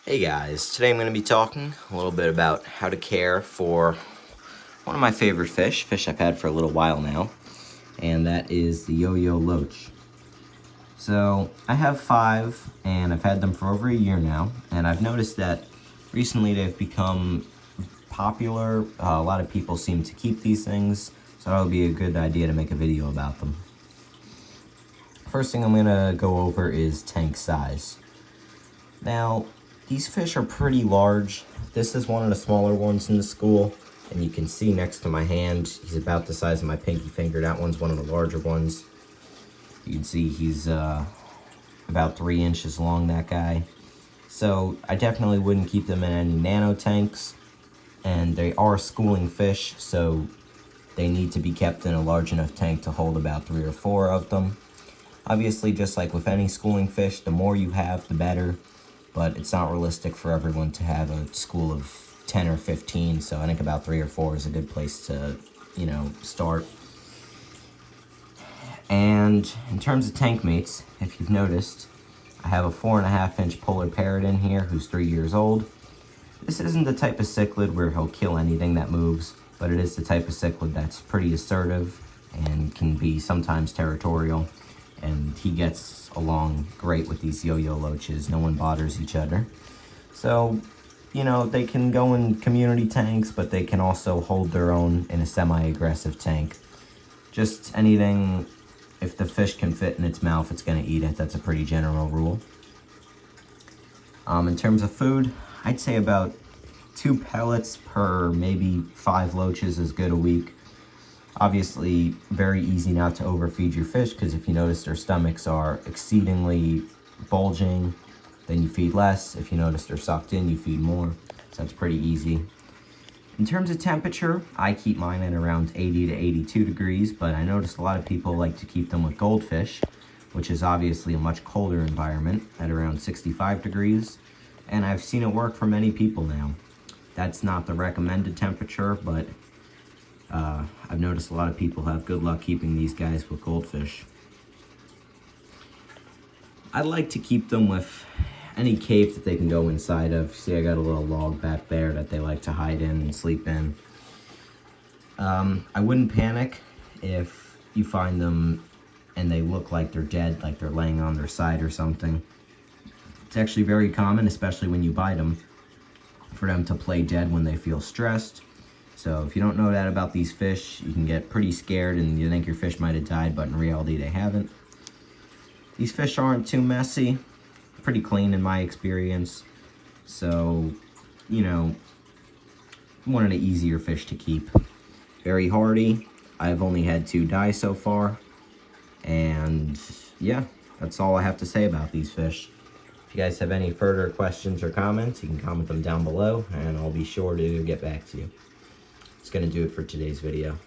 Hey guys, today I'm going to be talking a little bit about how to care for one of my favorite fish I've had for a little while now, and that is the yo-yo loach. So I have 5 and I've had them for over a year now, and I've noticed that recently they've become popular. A lot of people seem to keep these things, so that would be a good idea to make a video about them. First thing I'm going to go over is tank size. Now, these fish are pretty large. This is one of the smaller ones in the school, and you can see next to my hand, he's about the size of my pinky finger. That one's one of the larger ones. You can see he's about 3 inches long, that guy. So I definitely wouldn't keep them in any nano tanks, and they are schooling fish, so they need to be kept in a large enough tank to hold about 3 or 4 of them. Obviously, just like with any schooling fish, the more you have, the better. But it's not realistic for everyone to have a school of 10 or 15, so I think about 3 or 4 is a good place to, start. And in terms of tank mates, if you've noticed, I have a 4.5-inch polar parrot in here who's 3 years old. This isn't the type of cichlid where he'll kill anything that moves, but it is the type of cichlid that's pretty assertive and can be sometimes territorial. And he gets along great with these yo-yo loaches. No one bothers each other. So, they can go in community tanks, but they can also hold their own in a semi-aggressive tank. Just anything, if the fish can fit in its mouth, it's going to eat it. That's a pretty general rule. In terms of food, I'd say about 2 pellets per maybe 5 loaches is good a week. Obviously, very easy not to overfeed your fish, because if you notice their stomachs are exceedingly bulging, then you feed less. If you notice they're sucked in, you feed more. So that's pretty easy. In terms of temperature, I keep mine at around 80 to 82 degrees, but I noticed a lot of people like to keep them with goldfish, which is obviously a much colder environment, at around 65 degrees. And I've seen it work for many people now. That's not the recommended temperature, but I've noticed a lot of people have good luck keeping these guys with goldfish. I like to keep them with any cave that they can go inside of. See, I got a little log back there that they like to hide in and sleep in. I wouldn't panic if you find them and they look like they're dead, like they're laying on their side or something. It's actually very common, especially when you bite them, for them to play dead when they feel stressed. So if you don't know that about these fish, you can get pretty scared and you think your fish might have died, but in reality they haven't. These fish aren't too messy, pretty clean in my experience. So, one of the easier fish to keep. Very hardy. I've only had 2 die so far. And yeah, that's all I have to say about these fish. If you guys have any further questions or comments, you can comment them down below and I'll be sure to get back to you. It's going to do it for today's video.